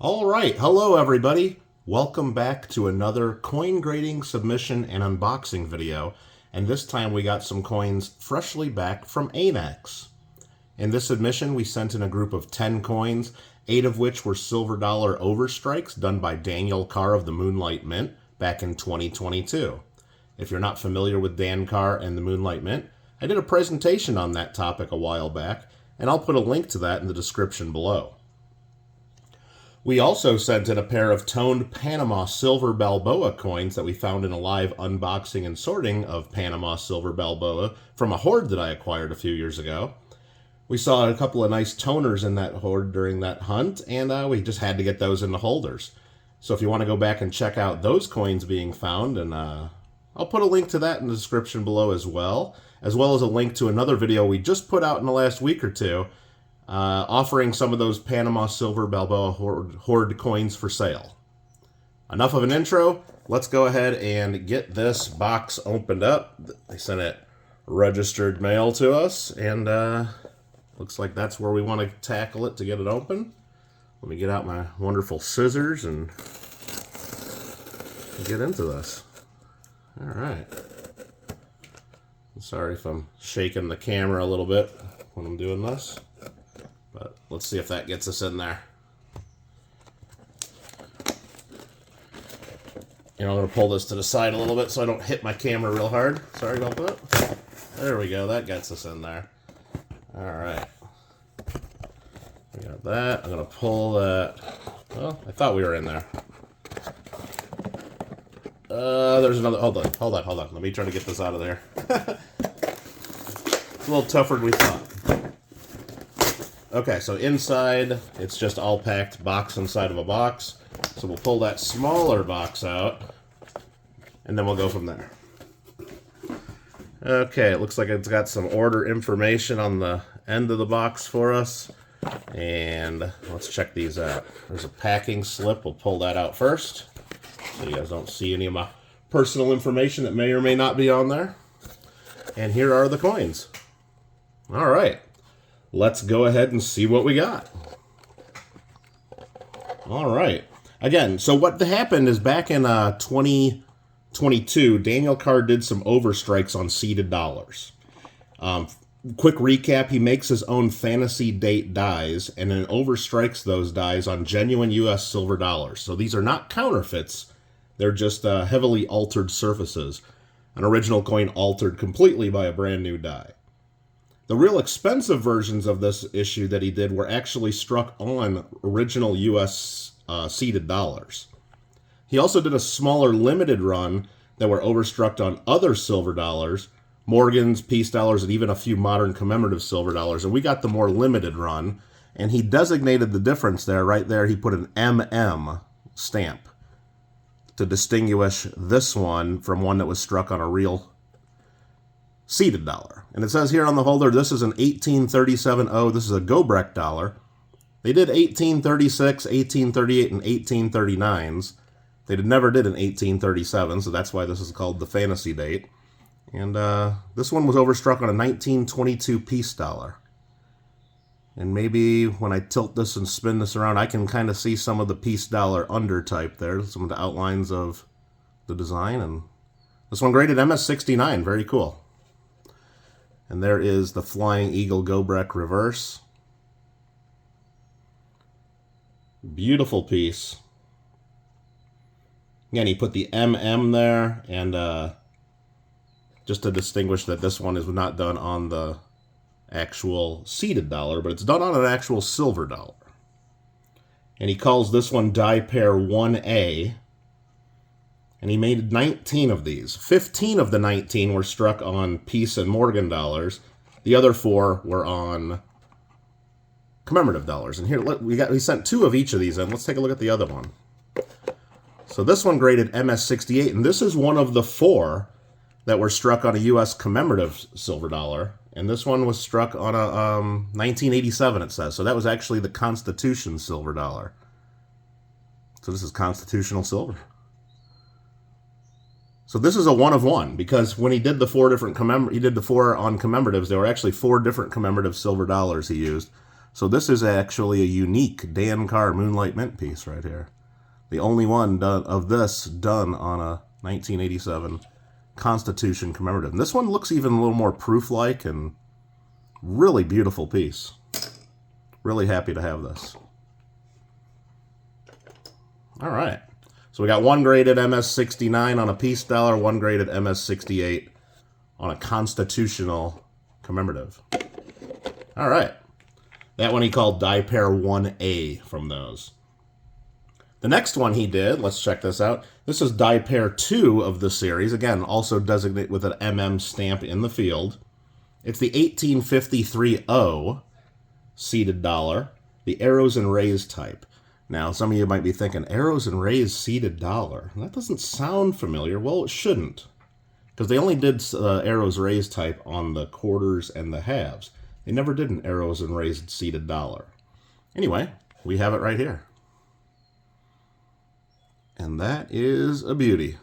All right, hello everybody. Welcome back to another coin grading, submission, and unboxing video. And this time we got some coins freshly back from ANACS. In this submission, we sent in a group of 10 coins, 8 of which were silver dollar overstrikes done by Daniel Carr of the Moonlight Mint back in 2022. If you're not familiar with Dan Carr and the Moonlight Mint, I did a presentation on that topic a while back, and I'll put a link to that in the description below. We also sent in a pair of toned Panama Silver Balboa coins that we found in a live unboxing and sorting of Panama Silver Balboa from a hoard that I acquired a few years ago. We saw a couple of nice toners in that hoard during that hunt, and we just had to get those in the holders. So if you want to go back and check out those coins being found, and I'll put a link to that in the description below as well as a link to another video we just put out in the last week or two, offering some of those Panama Silver Balboa Hoard coins for sale. Enough of an intro. Let's go ahead and get this box opened up. They sent it registered mail to us, and looks like that's where we want to tackle it to get it open. Let me get out my wonderful scissors and get into this. All right. Sorry if I'm shaking the camera a little bit when I'm doing this. But let's see if that gets us in there. You know, I'm going to pull this to the side a little bit so I don't hit my camera real hard. Sorry about that. There we go. That gets us in there. All right. We got that. I'm going to pull that. Well, I thought we were in there. There's another. Hold on. Let me try to get this out of there. It's a little tougher than we thought. Okay, so inside, it's just all packed box inside of a box. So we'll pull that smaller box out, and then we'll go from there. Okay, it looks like it's got some order information on the end of the box for us. And let's check these out. There's a packing slip. We'll pull that out first, so you guys don't see any of my personal information that may or may not be on there. And here are the coins. All right. Let's go ahead and see what we got. All right. Again, so what happened is back in 2022, Daniel Carr did some overstrikes on seeded dollars. Quick recap, he makes his own fantasy date dies and then overstrikes those dies on genuine U.S. silver dollars. So these are not counterfeits. They're just heavily altered surfaces. An original coin altered completely by a brand new die. The real expensive versions of this issue that he did were actually struck on original U.S. Seeded dollars. He also did a smaller limited run that were overstruck on other silver dollars, Morgans, peace dollars, and even a few modern commemorative silver dollars. And we got the more limited run, and he designated the difference there. Right there, he put an MM stamp to distinguish this one from one that was struck on a real seeded dollar. And it says here on the holder, this is an 1837.0. This is a Gobrek dollar. They did 1836, 1838, and 1839s. They never did an 1837, so that's why this is called the fantasy date. And this one was overstruck on a 1922 peace dollar. And maybe when I tilt this and spin this around, I can kind of see some of the peace dollar undertype there, some of the outlines of the design. And this one graded MS69, very cool. And there is the Flying Eagle Gobrek reverse. Beautiful piece. Again, he put the MM there, and just to distinguish that this one is not done on the actual seeded dollar, but it's done on an actual silver dollar. And he calls this one die pair 1A. And he made 19 of these. 15 of the 19 were struck on peace and Morgan dollars. The other 4 were on commemorative dollars. And here we sent 2 of each of these in. Let's take a look at the other one. So this one graded MS68, and this is one of the 4 that were struck on a U.S. commemorative silver dollar. And this one was struck on a 1987, it says. So that was actually the Constitution silver dollar. So this is constitutional silver. So this is a 1 of 1, because when he did the 4 different he did the 4 on commemoratives, there were actually 4 different commemorative silver dollars he used. So this is actually a unique Dan Carr Moonlight Mint piece right here. The only one of this done on a 1987 Constitution commemorative. And this one looks even a little more proof-like and really beautiful piece. Really happy to have this. All right. So we got one graded MS-69 on a peace dollar, one graded MS-68 on a constitutional commemorative. All right. That one he called Die Pair 1A from those. The next one he did, let's check this out. This is Die Pair 2 of the series. Again, also designated with an MM stamp in the field. It's the 1853-0 seeded dollar, the arrows and rays type. Now, some of you might be thinking, arrows and rays seeded dollar. That doesn't sound familiar. Well, it shouldn't, because they only did arrows rays type on the quarters and the halves. They never did an arrows and rays seeded dollar. Anyway, we have it right here. And that is a beauty.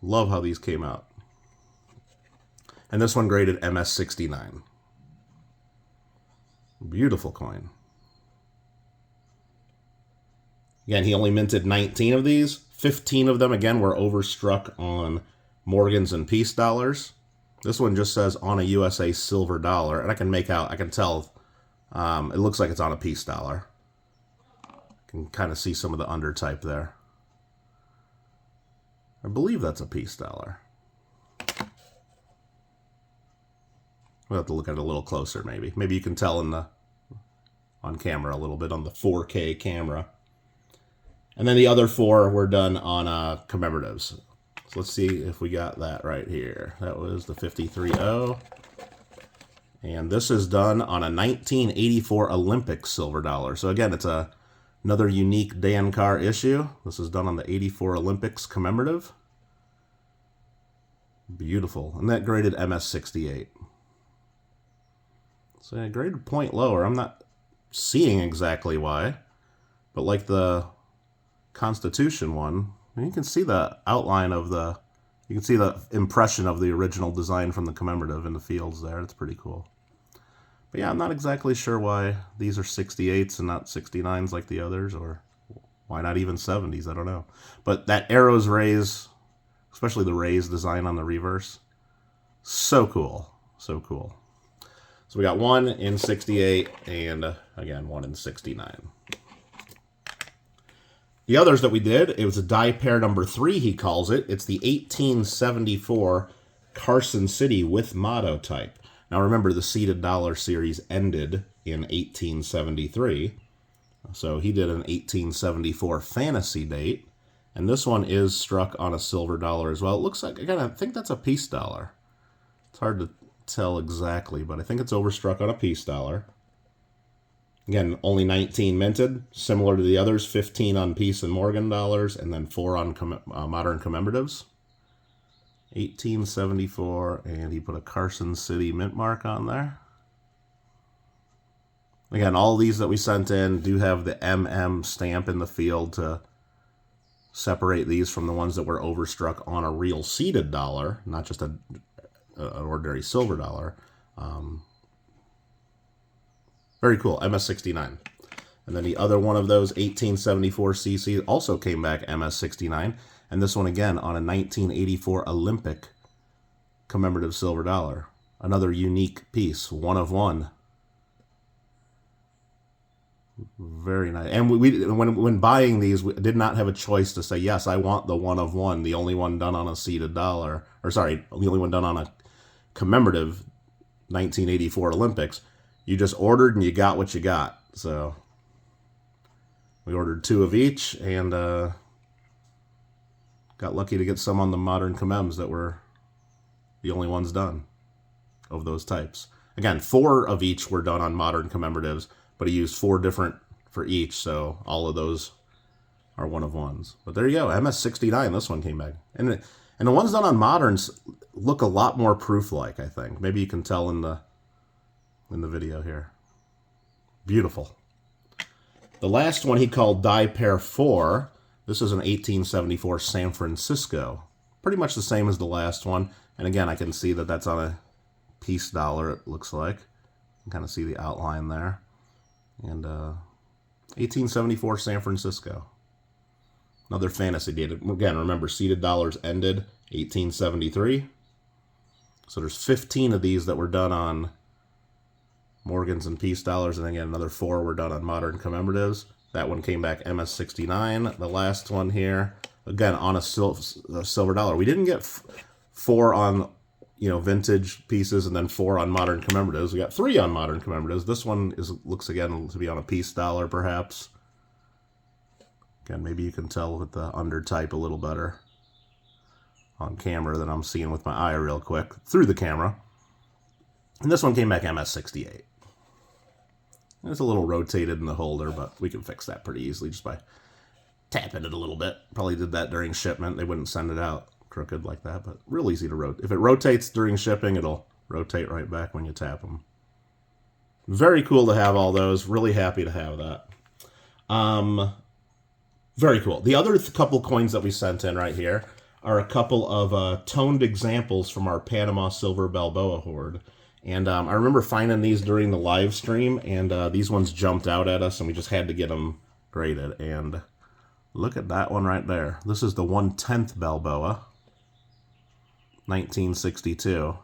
Love how these came out. And this one graded MS-69. Beautiful coin. Again, he only minted 19 of these. 15 of them, again, were overstruck on Morgans and peace dollars. This one just says on a USA silver dollar. And I can tell, it looks like it's on a peace dollar. Can kind of see some of the undertype there. I believe that's a peace dollar. We'll have to look at it a little closer, maybe. Maybe you can tell on camera a little bit, on the 4K camera. And then the other four were done on commemoratives. So let's see if we got that right here. That was the 53-0. And this is done on a 1984 Olympic silver dollar. So again, it's another unique Dan Carr issue. This is done on the 84 Olympics commemorative. Beautiful. And that graded MS-68. So I graded a point lower. I'm not seeing exactly why. But like the Constitution one, you can see the outline of you can see the impression of the original design from the commemorative in the fields there. It's pretty cool. But yeah, I'm not exactly sure why these are 68s and not 69s like the others, or why not even 70s, I don't know. But that arrows rays, especially the rays design on the reverse, so cool, so cool. So we got one in 68 and, again, one in 69. The others that we did, it was a die pair number 3, he calls it. It's the 1874 Carson City with motto type. Now remember, the seeded dollar series ended in 1873. So he did an 1874 fantasy date. And this one is struck on a silver dollar as well. It looks like, again, I think that's a peace dollar. It's hard to tell exactly, but I think it's overstruck on a peace dollar. Again, only 19 minted, similar to the others, 15 on peace and Morgan dollars, and then 4 on modern commemoratives. 1874, and he put a Carson City mint mark on there. Again, all these that we sent in do have the MM stamp in the field to separate these from the ones that were overstruck on a real seeded dollar, not just an ordinary silver dollar. Very cool, MS-69. And then the other one of those, 1874 CC, also came back MS-69. And this one again on a 1984 Olympic commemorative silver dollar. Another unique piece, one of one. Very nice. And when buying these, we did not have a choice to say, yes, I want the one of one, the only one done on a seeded dollar. Or sorry, the only one done on a commemorative 1984 Olympics. You just ordered and you got what you got. So we ordered 2 of each and got lucky to get some on the modern commems that were the only ones done of those types. Again, 4 of each were done on modern commemoratives, but he used 4 different for each, so all of those are one of ones. But there you go, MS-69, this one came back. And the ones done on moderns look a lot more proof-like, I think. Maybe you can tell in the video here. Beautiful. The last one he called Die Pair 4. This is an 1874 San Francisco. Pretty much the same as the last one. And again, I can see that that's on a peace dollar, it looks like. You can kind of see the outline there. And 1874 San Francisco. Another fantasy date. Again, remember, seeded dollars ended 1873. So there's 15 of these that were done on Morgans and peace dollars, and again, another 4 were done on modern commemoratives. That one came back MS69. The last one here, again, on a silver dollar. We didn't get 4 on, vintage pieces and then 4 on modern commemoratives. We got 3 on modern commemoratives. This one looks again to be on a peace dollar, perhaps. Again, maybe you can tell with the undertype a little better on camera than I'm seeing with my eye real quick through the camera. And this one came back MS68. It's a little rotated in the holder, but we can fix that pretty easily just by tapping it a little bit. Probably did that during shipment. They wouldn't send it out crooked like that, but real easy to rotate. If it rotates during shipping, it'll rotate right back when you tap them. Very cool to have all those. Really happy to have that. Very cool. The other couple coins that we sent in right here are a couple of toned examples from our Panama Silver Balboa Hoard. And I remember finding these during the live stream, and these ones jumped out at us, and we just had to get them graded. And look at that one right there. This is the 1/10 Balboa, 1962.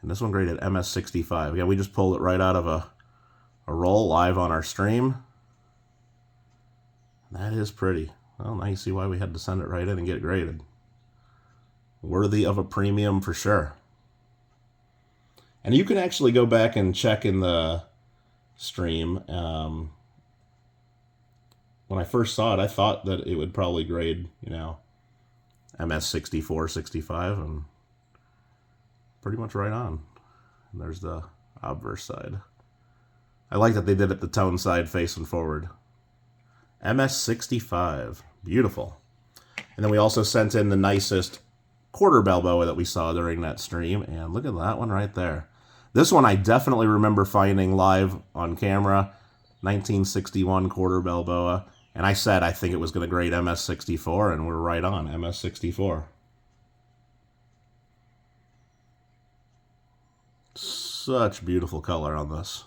And this one graded MS65. Yeah, we just pulled it right out of a roll live on our stream. That is pretty. Well, now you see why we had to send it right in and get it graded. Worthy of a premium for sure. And you can actually go back and check in the stream. When I first saw it, I thought that it would probably grade, MS 64, 65, and pretty much right on. And there's the obverse side. I like that they did it the tone side facing forward. MS 65. Beautiful. And then we also sent in the nicest quarter Balboa that we saw during that stream. And look at that one right there. This one I definitely remember finding live on camera, 1961 quarter Balboa. And I said I think it was going to grade MS64, and we're right on, MS64. Such beautiful color on this.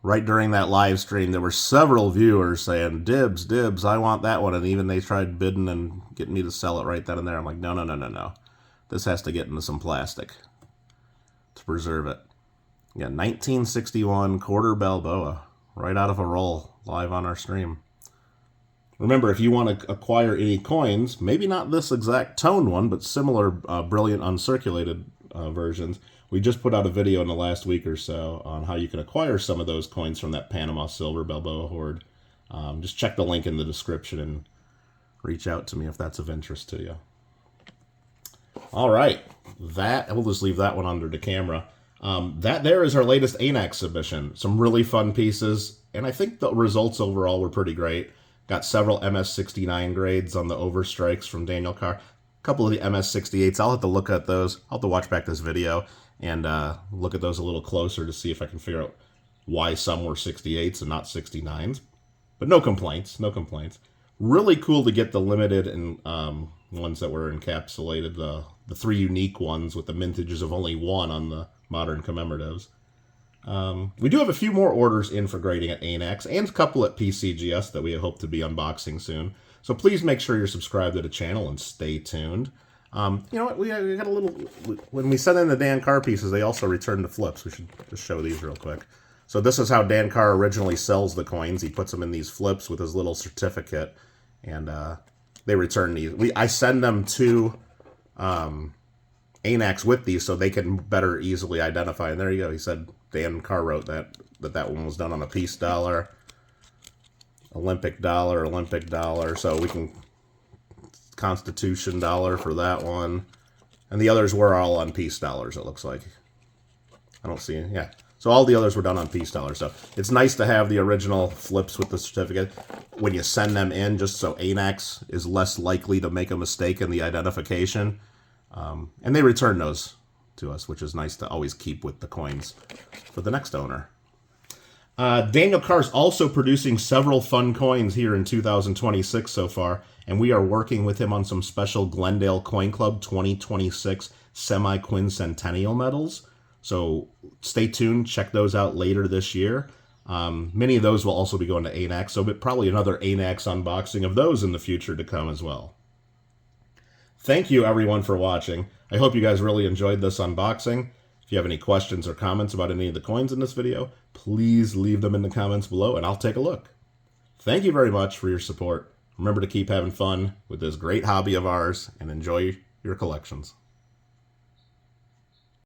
Right during that live stream, there were several viewers saying, dibs, dibs, I want that one. And even they tried bidding and getting me to sell it right then and there. I'm like, no, no, no, no, no. This has to get into some plastic to preserve it. Yeah, 1961 quarter Balboa, right out of a roll, live on our stream. Remember, if you want to acquire any coins, maybe not this exact toned one, but similar brilliant uncirculated versions, we just put out a video in the last week or so on how you can acquire some of those coins from that Panama Silver Balboa Hoard. Just check the link in the description and reach out to me if that's of interest to you. All right, we'll just leave that one under the camera. That there is our latest ANACS submission. Some really fun pieces, and I think the results overall were pretty great. Got several MS69 grades on the Overstrikes from Daniel Carr. A couple of the MS68s. I'll have to look at those. I'll have to watch back this video and look at those a little closer to see if I can figure out why some were 68s and not 69s. But no complaints, no complaints. Really cool to get the limited and ones that were encapsulated, the 3 unique ones with the mintages of only 1 on the modern commemoratives. We do have a few more orders in for grading at ANACS and a couple at PCGS that we hope to be unboxing soon. So please make sure you're subscribed to the channel and stay tuned. You know what? We got a little... When we sent in the Dan Carr pieces, they also returned the flips. We should just show these real quick. So this is how Dan Carr originally sells the coins. He puts them in these flips with his little certificate, and they return these. I send them to ANACS with these so they can better easily identify. And there you go. He said Dan Carr wrote that one was done on a peace dollar, Olympic dollar. So we can... Constitution dollar for that one. And the others were all on peace dollars, it looks like. I don't see it. Yeah. So all the others were done on peace dollars. So it's nice to have the original flips with the certificate when you send them in, just so ANACS is less likely to make a mistake in the identification. And they return those to us, which is nice to always keep with the coins for the next owner. Daniel Carr is also producing several fun coins here in 2026 so far, and we are working with him on some special Glendale Coin Club 2026 semi-quincentennial medals. So stay tuned, check those out later this year. Many of those will also be going to ANACS, so probably another ANACS unboxing of those in the future to come as well. Thank you everyone for watching. I hope you guys really enjoyed this unboxing. If you have any questions or comments about any of the coins in this video, please leave them in the comments below and I'll take a look. Thank you very much for your support. Remember to keep having fun with this great hobby of ours and enjoy your collections.